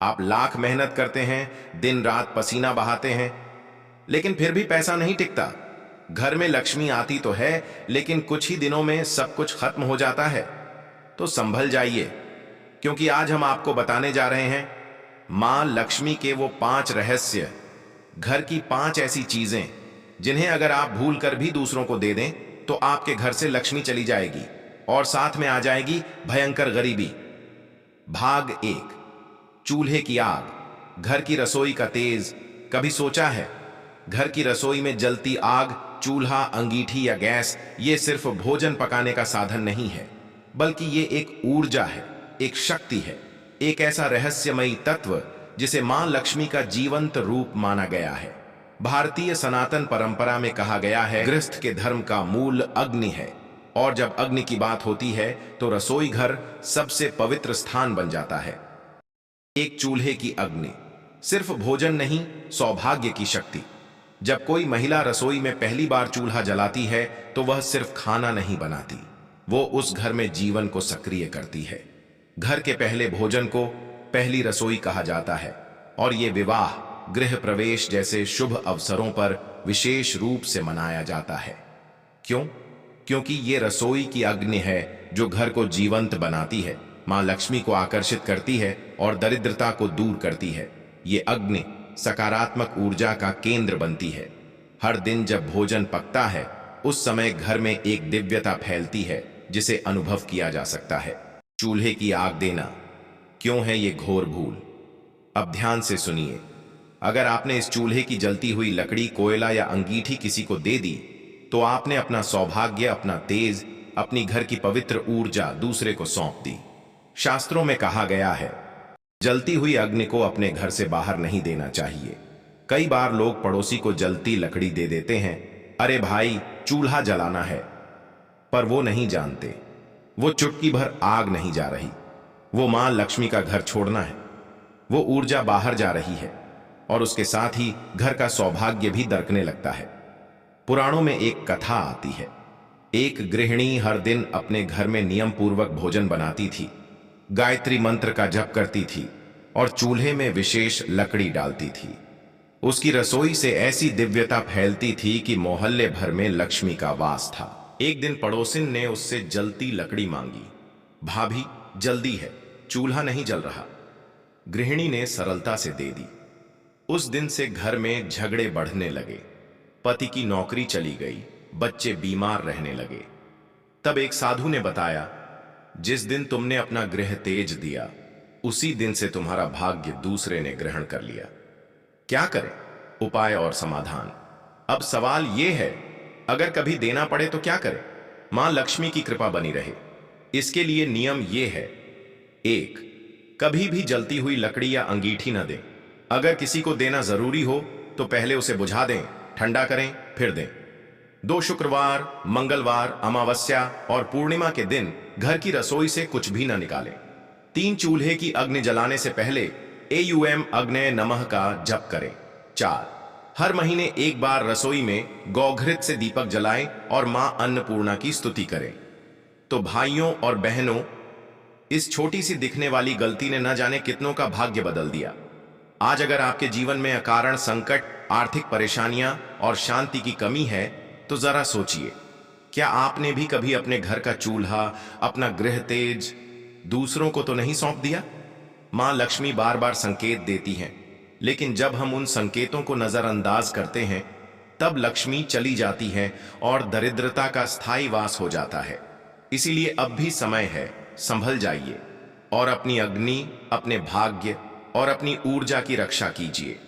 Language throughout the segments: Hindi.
आप लाख मेहनत करते हैं, दिन रात पसीना बहाते हैं, लेकिन फिर भी पैसा नहीं टिकता। घर में लक्ष्मी आती तो है, लेकिन कुछ ही दिनों में सब कुछ खत्म हो जाता है। तो संभल जाइए, क्योंकि आज हम आपको बताने जा रहे हैं मां लक्ष्मी के वो 5 रहस्य, घर की 5 ऐसी चीजें जिन्हें अगर आप भूल कर भी दूसरों को दे दें तो आपके घर से लक्ष्मी चली जाएगी और साथ में आ जाएगी भयंकर गरीबी। भाग 1, चूल्हे की आग, घर की रसोई का तेज। कभी सोचा है, घर की रसोई में जलती आग, चूल्हा, अंगीठी या गैस, ये सिर्फ भोजन पकाने का साधन नहीं है, बल्कि ये एक ऊर्जा है, एक शक्ति है, एक ऐसा रहस्यमयी तत्व जिसे मां लक्ष्मी का जीवंत रूप माना गया है। भारतीय सनातन परंपरा में कहा गया है, गृहस्थ के धर्म का मूल अग्नि है, और जब अग्नि की बात होती है तो रसोई घर सबसे पवित्र स्थान बन जाता है। एक चूल्हे की अग्नि सिर्फ भोजन नहीं, सौभाग्य की शक्ति। जब कोई महिला रसोई में पहली बार चूल्हा जलाती है तो वह सिर्फ खाना नहीं बनाती, वो उस घर में जीवन को सक्रिय करती है। घर के पहले भोजन को पहली रसोई कहा जाता है, और ये विवाह, गृह प्रवेश जैसे शुभ अवसरों पर विशेष रूप से मनाया जाता है। क्यों? क्योंकि ये रसोई की अग्नि है जो घर को जीवंत बनाती है, मां लक्ष्मी को आकर्षित करती है और दरिद्रता को दूर करती है। ये अग्नि सकारात्मक ऊर्जा का केंद्र बनती है। हर दिन जब भोजन पकता है उस समय घर में एक दिव्यता फैलती है जिसे अनुभव किया जा सकता है। चूल्हे की आग देना क्यों है ये घोर भूल? अब ध्यान से सुनिए। अगर आपने इस चूल्हे की जलती हुई लकड़ी, कोयला या अंगीठी किसी को दे दी तो आपने अपना सौभाग्य, अपना तेज, अपनी घर की पवित्र ऊर्जा दूसरे को सौंप दी। शास्त्रों में कहा गया है, जलती हुई अग्नि को अपने घर से बाहर नहीं देना चाहिए। कई बार लोग पड़ोसी को जलती लकड़ी दे देते हैं, अरे भाई चूल्हा जलाना है, पर वो नहीं जानते वो चुटकी भर आग नहीं जा रही, वो मां लक्ष्मी का घर छोड़ना है। वो ऊर्जा बाहर जा रही है और उसके साथ ही घर का सौभाग्य भी दरकने लगता है। पुराणों में एक कथा आती है, एक गृहिणी हर दिन अपने घर में नियम पूर्वक भोजन बनाती थी, गायत्री मंत्र का जप करती थी और चूल्हे में विशेष लकड़ी डालती थी। उसकी रसोई से ऐसी दिव्यता फैलती थी कि मोहल्ले भर में लक्ष्मी का वास था। एक दिन पड़ोसिन ने उससे जलती लकड़ी मांगी। भाभी जल्दी है, चूल्हा नहीं जल रहा। गृहिणी ने सरलता से दे दी। उस दिन से घर में झगड़े बढ़ने लगे, पति की नौकरी चली गई, बच्चे बीमार रहने लगे। तब एक साधु ने बताया, जिस दिन तुमने अपना गृह तेज दिया उसी दिन से तुम्हारा भाग्य दूसरे ने ग्रहण कर लिया। क्या करें? उपाय और समाधान। अब सवाल यह है, अगर कभी देना पड़े तो क्या करें? मां लक्ष्मी की कृपा बनी रहे, इसके लिए नियम यह है, 1, कभी भी जलती हुई लकड़ी या अंगीठी न दें। अगर किसी को देना जरूरी हो तो पहले उसे बुझा दें, ठंडा करें, फिर दें। 2 शुक्रवार, मंगलवार, अमावस्या और पूर्णिमा के दिन घर की रसोई से कुछ भी न निकालें। 3, चूल्हे की अग्नि जलाने से पहले एयूएम अग्नये नमः का जप करें। 4, हर महीने एक बार रसोई में गौघृत से दीपक जलाएं और मां अन्नपूर्णा की स्तुति करें। तो भाइयों और बहनों, इस छोटी सी दिखने वाली गलती ने न जाने कितनों का भाग्य बदल दिया। आज अगर आपके जीवन में अकारण संकट, आर्थिक परेशानियां और शांति की कमी है तो जरा सोचिए, क्या आपने भी कभी अपने घर का चूल्हा, अपना गृह तेज दूसरों को तो नहीं सौंप दिया? मां लक्ष्मी बार बार संकेत देती हैं, लेकिन जब हम उन संकेतों को नजरअंदाज करते हैं तब लक्ष्मी चली जाती है और दरिद्रता का स्थायी वास हो जाता है। इसीलिए अब भी समय है, संभल जाइए और अपनी अग्नि, अपने भाग्य और अपनी ऊर्जा की रक्षा कीजिए।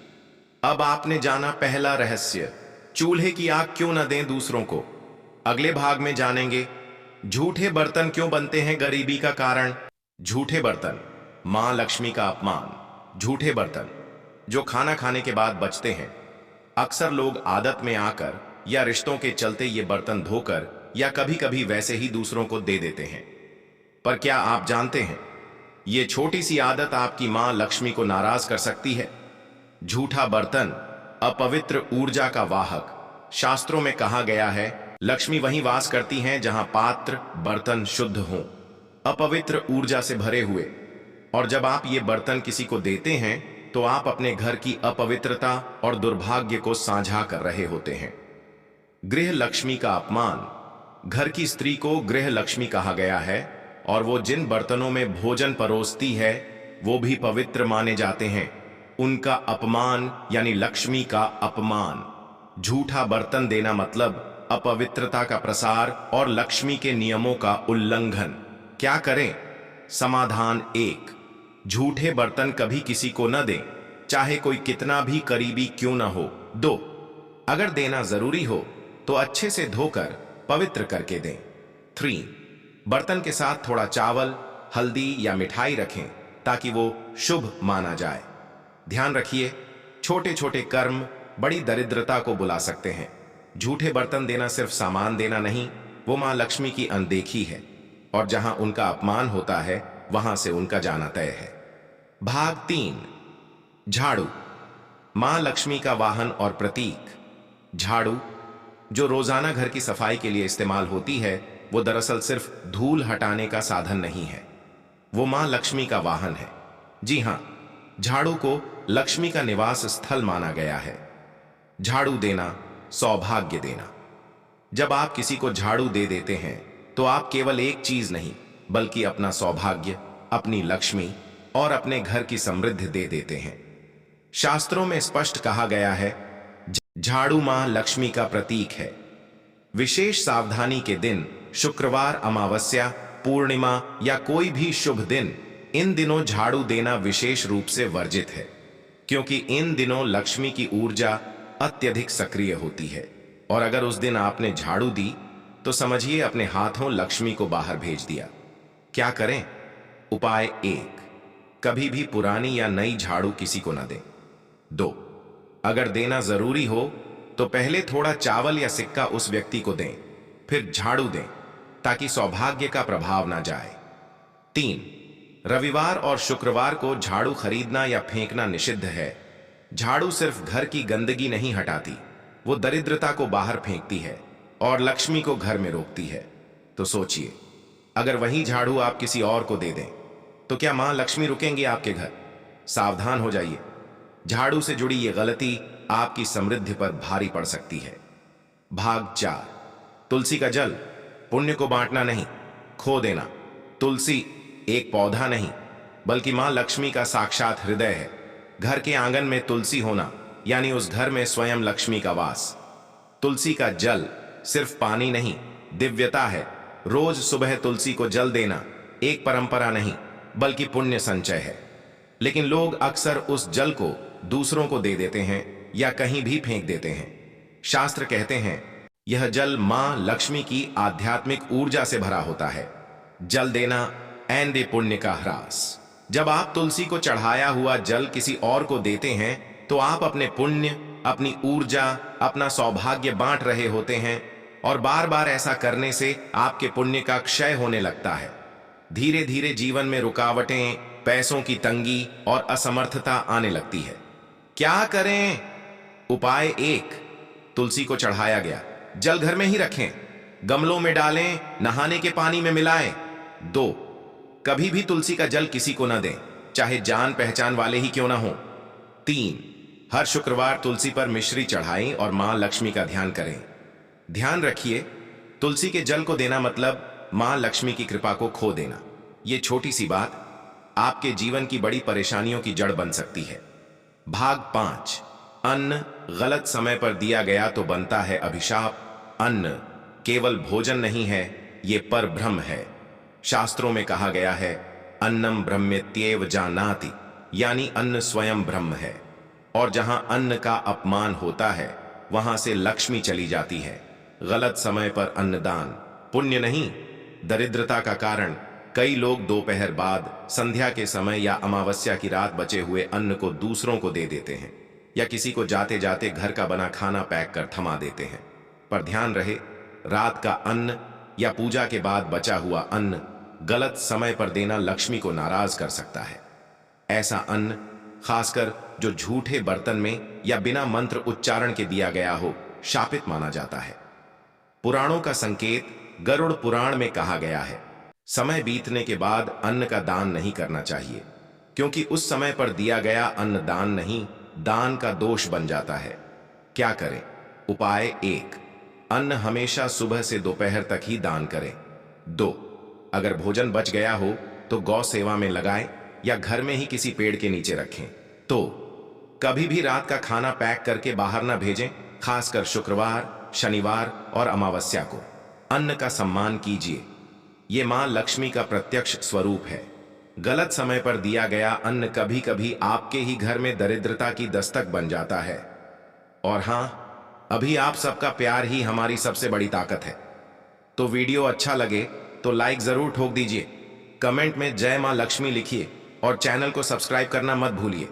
अब आपने जाना पहला रहस्य, चूल्हे की आग क्यों न दें दूसरों को। अगले भाग में जानेंगे, झूठे बर्तन क्यों बनते हैं गरीबी का कारण। झूठे बर्तन, मां लक्ष्मी का अपमान। झूठे बर्तन जो खाना खाने के बाद बचते हैं, अक्सर लोग आदत में आकर या रिश्तों के चलते ये बर्तन धोकर या कभी कभी वैसे ही दूसरों को दे देते हैं। पर क्या आप जानते हैं, ये छोटी सी आदत आपकी मां लक्ष्मी को नाराज कर सकती है। झूठा बर्तन अपवित्र ऊर्जा का वाहक। शास्त्रों में कहा गया है, लक्ष्मी वहीं वास करती हैं जहां पात्र, बर्तन शुद्ध हों। अपवित्र ऊर्जा से भरे हुए, और जब आप ये बर्तन किसी को देते हैं तो आप अपने घर की अपवित्रता और दुर्भाग्य को साझा कर रहे होते हैं। गृह लक्ष्मी का अपमान। घर की स्त्री को गृह लक्ष्मी कहा गया है और वो जिन बर्तनों में भोजन परोसती है वो भी पवित्र माने जाते हैं। उनका अपमान यानी लक्ष्मी का अपमान। झूठा बर्तन देना मतलब अपवित्रता का प्रसार और लक्ष्मी के नियमों का उल्लंघन। क्या करें? समाधान 1, झूठे बर्तन कभी किसी को न दें, चाहे कोई कितना भी करीबी क्यों न हो। 2, अगर देना जरूरी हो तो अच्छे से धोकर पवित्र करके दें। 3, बर्तन के साथ थोड़ा चावल, हल्दी या मिठाई रखें ताकि वो शुभ माना जाए। ध्यान रखिए, छोटे छोटे कर्म बड़ी दरिद्रता को बुला सकते हैं। झूठे बर्तन देना सिर्फ सामान देना नहीं, वो मां लक्ष्मी की अनदेखी है और जहां उनका अपमान होता है वहां से उनका जाना तय है। भाग 3, झाड़ू। मां लक्ष्मी का वाहन और प्रतीक। झाड़ू जो रोजाना घर की सफाई के लिए इस्तेमाल होती है वो दरअसल सिर्फ धूल हटाने का साधन नहीं है, वो मां लक्ष्मी का वाहन है। जी हां, झाड़ू को लक्ष्मी का निवास स्थल माना गया है। झाड़ू देना सौभाग्य देना। जब आप किसी को झाड़ू दे देते हैं तो आप केवल एक चीज नहीं बल्कि अपना सौभाग्य, अपनी लक्ष्मी और अपने घर की समृद्धि दे देते हैं। शास्त्रों में स्पष्ट कहा गया है, झाड़ू मां लक्ष्मी का प्रतीक है। विशेष सावधानी के दिन, शुक्रवार, अमावस्या, पूर्णिमा या कोई भी शुभ दिन, इन दिनों झाड़ू देना विशेष रूप से वर्जित है, क्योंकि इन दिनों लक्ष्मी की ऊर्जा अत्यधिक सक्रिय होती है और अगर उस दिन आपने झाड़ू दी तो समझिए अपने हाथों लक्ष्मी को बाहर भेज दिया। क्या करें? उपाय 1, कभी भी पुरानी या नई झाड़ू किसी को न दें। 2, अगर देना जरूरी हो तो पहले थोड़ा चावल या सिक्का उस व्यक्ति को दें, फिर झाड़ू दें ताकि सौभाग्य का प्रभाव ना जाए। 3, रविवार और शुक्रवार को झाड़ू खरीदना या फेंकना निषिद्ध है। झाड़ू सिर्फ घर की गंदगी नहीं हटाती, वो दरिद्रता को बाहर फेंकती है और लक्ष्मी को घर में रोकती है। तो सोचिए, अगर वही झाड़ू आप किसी और को दे दें तो क्या मां लक्ष्मी रुकेंगी आपके घर? सावधान हो जाइए, झाड़ू से जुड़ी ये गलती आपकी समृद्धि पर भारी पड़ सकती है। भाग 4, तुलसी का जल। पुण्य को बांटना नहीं, खो देना। तुलसी एक पौधा नहीं बल्कि मां लक्ष्मी का साक्षात हृदय है। घर के आंगन में तुलसी होना यानी उस घर में स्वयं लक्ष्मी का वास। तुलसी का जल सिर्फ पानी नहीं, दिव्यता है। रोज सुबह तुलसी को जल देना एक परंपरा नहीं बल्कि पुण्य संचय है। लेकिन लोग अक्सर उस जल को दूसरों को दे देते हैं या कहीं भी फेंक देते हैं। शास्त्र कहते हैं यह जल मां लक्ष्मी की आध्यात्मिक ऊर्जा से भरा होता है। जल देना ऐंदे पुण्य का ह्रास। जब आप तुलसी को चढ़ाया हुआ जल किसी और को देते हैं तो आप अपने पुण्य, अपनी ऊर्जा, अपना सौभाग्य बांट रहे होते हैं और बार बार ऐसा करने से आपके पुण्य का क्षय होने लगता है। धीरे धीरे जीवन में रुकावटें, पैसों की तंगी और असमर्थता आने लगती है। क्या करें? उपाय 1, तुलसी को चढ़ाया गया जल घर में ही रखें, गमलों में डालें, नहाने के पानी में मिलाएं। 2, कभी भी तुलसी का जल किसी को न दें, चाहे जान पहचान वाले ही क्यों ना हो। 3, हर शुक्रवार तुलसी पर मिश्री चढ़ाएं और मां लक्ष्मी का ध्यान करें। ध्यान रखिए, तुलसी के जल को देना मतलब मां लक्ष्मी की कृपा को खो देना। यह छोटी सी बात आपके जीवन की बड़ी परेशानियों की जड़ बन सकती है। भाग 5, अन्न गलत समय पर दिया गया तो बनता है अभिशाप। अन्न केवल भोजन नहीं है, ये परब्रह्म है। शास्त्रों में कहा गया है, अन्नम ब्रह्मेत्येव जानाति, यानी अन्न स्वयं ब्रह्म है। और जहां अन्न का अपमान होता है वहां से लक्ष्मी चली जाती है। गलत समय पर अन्नदान पुण्य नहीं, दरिद्रता का कारण। कई लोग दोपहर बाद, संध्या के समय या अमावस्या की रात बचे हुए अन्न को दूसरों को दे देते हैं या किसी को जाते जाते घर का बना खाना पैक कर थमा देते हैं। पर ध्यान रहे, रात का अन्न या पूजा के बाद बचा हुआ अन्न गलत समय पर देना लक्ष्मी को नाराज कर सकता है। ऐसा अन्न, खासकर जो झूठे बर्तन में या बिना मंत्र उच्चारण के दिया गया हो, शापित माना जाता है। पुराणों का संकेत गरुड़ पुराण में कहा गया है, समय बीतने के बाद अन्न का दान नहीं करना चाहिए, क्योंकि उस समय पर दिया गया अन्न दान नहीं, दान का दोष बन जाता है। क्या करें? उपाय 1, अन्न हमेशा सुबह से दोपहर तक ही दान करें। 2, अगर भोजन बच गया हो तो गौ सेवा में लगाएं या घर में ही किसी पेड़ के नीचे रखें। तो कभी भी रात का खाना पैक करके बाहर ना भेजें, खासकर शुक्रवार, शनिवार और अमावस्या को। अन्न का सम्मान कीजिए, ये मां लक्ष्मी का प्रत्यक्ष स्वरूप है। गलत समय पर दिया गया अन्न कभी कभी आपके ही घर में दरिद्रता की दस्तक बन जाता है। और हां, अभी आप सबका प्यार ही हमारी सबसे बड़ी ताकत है। तो वीडियो अच्छा लगे तो लाइक जरूर ठोक दीजिए, कमेंट में जय मां लक्ष्मी लिखिए और चैनल को सब्सक्राइब करना मत भूलिए।